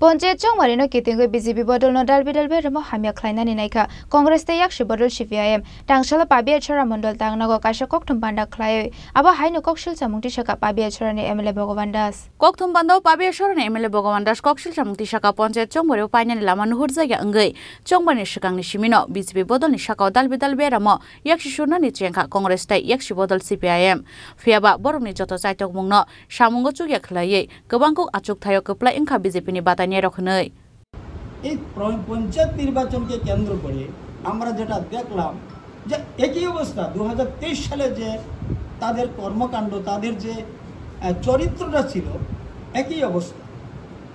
Panchayat চংমারিনো কিতিংগৈ BJP বদলনো দালবে রমো হামিয়া খ্লাইনানি নাইখা Congress তে yakshi বদল CPIM টাংশালা পাবিয়া ছড়া মন্ডল তাংনাগো কাশা ককথম বান্ডা খ্লায় আবা হাইনো ককশিল সামুংটি শাখা পাবিয়া ছড়ানি এমএলএ ভগবান দাস ককথম বান্দাও পাবিয়া ছড়ানি এমএলএ ভগবান দাস ককশিল সামুংটি শাখা পঞ্চায়েত চংমারিও পাইনানি লামা নুহুর জায়গা অঙ্গৈ চংমারিনি সিকাংনি সিমিনো বিজেপি বদলনি শাখাও দালবে রমো yakshi সুরনানি চেংখা কংগ্রেস তাই yakshi বদল সিপিআইএম ফিয়াবা বরমনি যত চাইতক মুংনো সামুঙ্গ চুগিয়া খ্লাयै গোবাংকো আচুক থায়ো কপ্লাই ইংখা বিজেপি নি বাতাই এই পঞ্চায়েত নির্বাচনকে কেন্দ্র করে আমরা যেটা দেখলাম যে একই অবস্থা 2023 সালে যে তাদের কর্মকাণ্ড তাদের যে চরিত্রটা ছিল একই অবস্থা।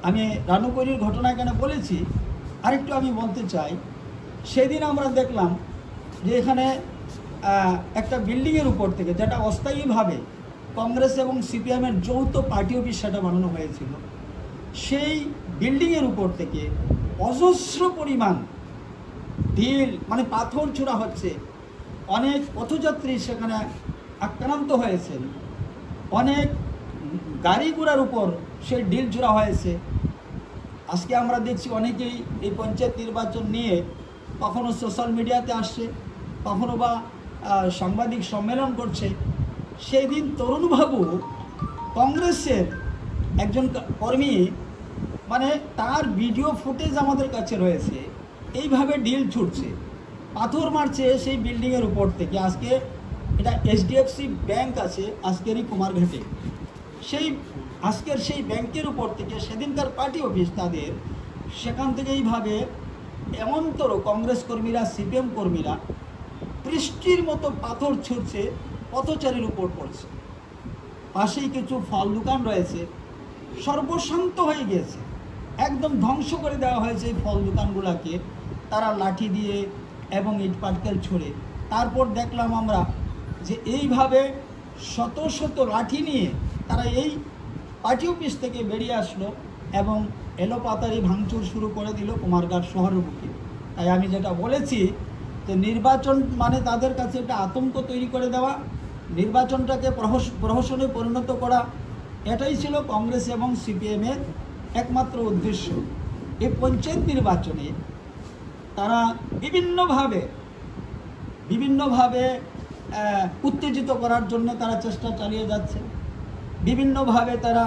আমি রানুকরির ঘটনা এখানে বলেছি, আরেকটু আমি বলতে চাই। সেদিন আমরা দেখলাম যে এখানে একটা বিল্ডিংয়ের উপর থেকে, যেটা অস্থায়ীভাবে কংগ্রেস এবং সিপিএমের যৌথ পার্টি অফিস সেটা বানানো হয়েছিল, সেই বিল্ডিংয়ের উপর থেকে অজস্র পরিমাণ ঢিল মানে পাথর ছোড়া হচ্ছে। অনেক পথযাত্রী সেখানে আক্রান্ত হয়েছেন, অনেক গাড়ি ঘোড়ার উপর সেই ঢিল ছোড়া হয়েছে। আজকে আমরা দেখছি অনেকেই এই পঞ্চায়েত নির্বাচন নিয়ে কখনো সোশ্যাল মিডিয়াতে আসছে, কখনো বা সাংবাদিক সম্মেলন করছে। সেই দিন তরুণবাবু কংগ্রেসের একজন কর্মী, মানে তার ভিডিও ফুটেজ আমাদের কাছে রয়েছে, এইভাবে ঢিল ছুটছে, পাথর মারছে সেই বিল্ডিংয়ের উপর থেকে। আজকে এটা এইচডিএফসি ব্যাংক আছে আজকেরই কুমারঘাটে, সেই ব্যাংকের উপর থেকে সেদিনকার পার্টি অফিস তাদের, সেখান থেকে এইভাবে এমনতর কংগ্রেস কর্মীরা সিপিএম কর্মীরা বৃষ্টির মতো পাথর ছুটছে, পথচারীর উপর পড়ছে। পাশেই কিছু ফল দোকান রয়েছে, সর্বশান্ত হয়ে গিয়েছে, একদম ধ্বংস করে দেওয়া হয়েছে এই ফল দোকানগুলোকে তারা লাঠি দিয়ে এবং ইট পাটকেল ছুঁড়ে। তারপর দেখলাম আমরা যে এইভাবে শত শত লাঠি নিয়ে তারা এই পার্টি অফিস থেকে বেরিয়ে আসলো এবং এলোপাতারি ভাঙচুর শুরু করে দিল কুমারঘাট শহরের বুকে। তাই আমি যেটা বলেছি যে নির্বাচন মানে তাদের কাছে একটা আতঙ্ক তৈরি করে দেওয়া, নির্বাচনটাকে প্রহসনে পরিণত করা, এটাই ছিল কংগ্রেস এবং সিপিএমের একমাত্র উদ্দেশ্য। এই পঞ্চায়েত নির্বাচনে তারা বিভিন্নভাবে উত্তেজিত করার জন্য তারা চেষ্টা চালিয়ে যাচ্ছে, বিভিন্নভাবে তারা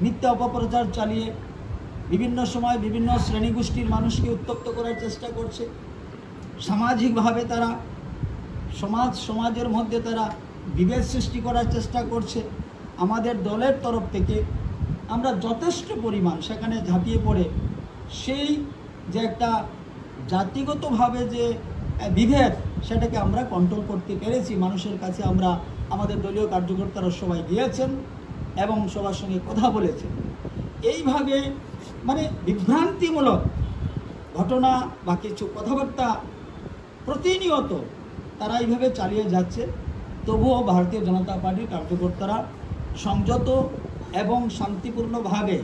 মিথ্যা অপপ্রচার চালিয়ে বিভিন্ন সময় বিভিন্ন শ্রেণীগোষ্ঠীর মানুষকে উত্তপ্ত করার চেষ্টা করছে। সামাজিকভাবে তারা সমাজের মধ্যে তারা বিভেদ সৃষ্টি করার চেষ্টা করছে। আমাদের দলের তরফ থেকে আমরা যথেষ্ট পরিমাণ সেখানে ঝাঁপিয়ে পড়ে সেই যে একটা জাতিগতভাবে যে বিভেদ সেটাকে আমরা কন্ট্রোল করতে পেরেছি। মানুষের কাছে আমরা, আমাদের দলীয় কার্যকর্তারা সবাই গিয়েছেন এবং সবার সঙ্গে কথা বলেছেন। এইভাবে মানে বিভ্রান্তিমূলক ঘটনা বা কিছু কথাবার্তা প্রতিনিয়ত তারা এইভাবে চালিয়ে যাচ্ছে। তবুও ভারতীয় জনতা পার্টির কার্যকর্তারা সংযত এবং শান্তিপূর্ণভাবে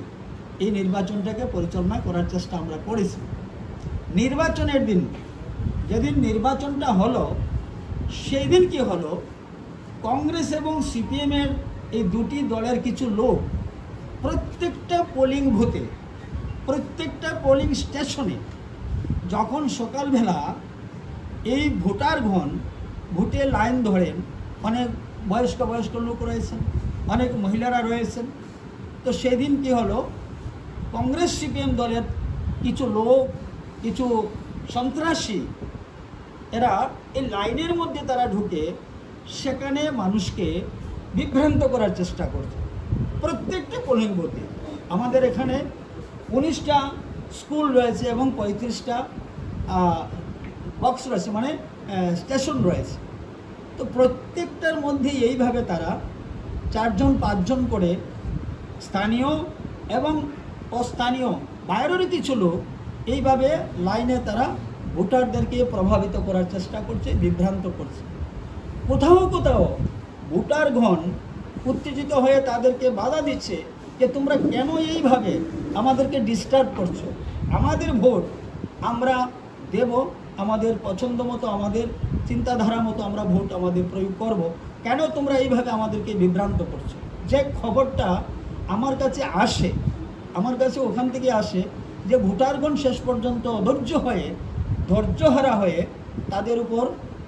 এই নির্বাচনটাকে পরিচালনা করার চেষ্টা আমরা করেছি। নির্বাচনের দিন, যেদিন নির্বাচনটা হলো, সেই দিন কি হলো, কংগ্রেস এবং সিপিএমের এই দুটি দলের কিছু লোক প্রত্যেকটা পোলিং বুথে, প্রত্যেকটা পোলিং স্টেশনে যখন সকালবেলা এই ভোটারগণ ভোটে লাইন ধরেন, অনেক বয়স্ক লোক রয়েছেন, অনেক মহিলারা রয়েছেন, তো সেদিন কি হলো, কংগ্রেস সিপিএম দলের কিছু লোক, কিছু সন্ত্রাসী, এরা এই লাইনের মধ্যে তারা ঢুকে সেখানে মানুষকে বিভ্রান্ত করার চেষ্টা করছে। প্রত্যেকটা পোলিং বুথে আমাদের এখানে 19টা স্কুল রয়েছে এবং 35টা বক্স রয়েছে, মানে স্টেশন রয়েছে। তো প্রত্যেকটার মধ্যেই এইভাবে তারা 4-5 জন করে স্থানীয় এবং অস্থানীয় বাইরের কিছু লোক এইভাবে লাইনে তারা ভোটারদেরকে প্রভাবিত করার চেষ্টা করছে, বিভ্রান্ত করছে। কোথাও ভোটারগণ উত্তেজিত হয়ে তাদেরকে বাধা দিচ্ছে যে তোমরা কেন এইভাবে আমাদেরকে ডিস্টার্ব করছো, আমাদের ভোট আমরা দেব, আমাদের পছন্দ মতো, আমাদের চিন্তাধারা মতো আমরা ভোট আমাদের প্রয়োগ করব, কেন তোমরা এইভাবে আমাদেরকে বিভ্রান্ত করছো। যে খবরটা আমার কাছে আসে, আমার কাছে ওখান থেকে আসে যে ভোটারগণ শেষ পর্যন্ত ধৈর্যহারা হয়ে তাদের উপর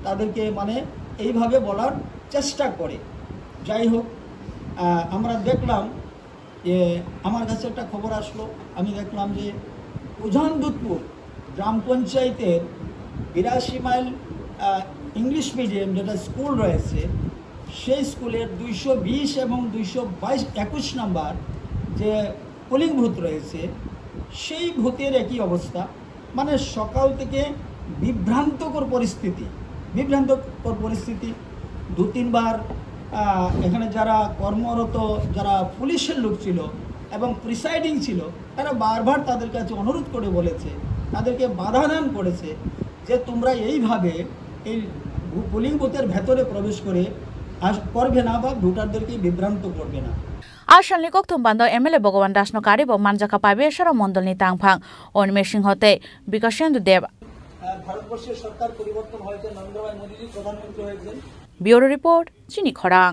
তাদেরকে মানে এইভাবে বলার চেষ্টা করে। যাই হোক, আমরা দেখলাম যে আমার কাছে একটা খবর আসলো, আমি দেখলাম যে উজানদুধপুর গ্রাম পঞ্চায়েতের 82 মাইল ইংলিশ মিডিয়াম যেটা স্কুল রয়েছে, সেই স্কুলের 220 এবং 221 নম্বর যে পোলিং বুথ রয়েছে, সেই বুথের একই অবস্থা। মানে সকাল থেকে বিভ্রান্তকর পরিস্থিতি, 2-3 বার এখানে যারা কর্মরত যারা পুলিশের লোক ছিল এবং প্রিসাইডিং ছিল, তারা বারবার তাদের কাছে অনুরোধ করে বলেছে, তাদেরকে বাধা দান করেছে যে তোমরা এইভাবে এই পোলিং বুথের ভেতরে প্রবেশ করবে না বা ভোটারদেরকে বিভ্রান্ত করবে না। আসানলি কক্থম বান্দ এমএলএ ভগবান দাসনো কারিব মানজাকা পাবিয়েশ্বর মন্ডলনি তাংফাং অনিমেশ সিংহতে বিকাশেন্দু দেব। ভারতবর্ষের সরকার পরিবর্তন হয়েছে, নরেন্দ্র ভাই মোদীজি প্রধানমন্ত্রী হয়েছেন। ব্যুরো রিপোর্ট, চিনি খরাং।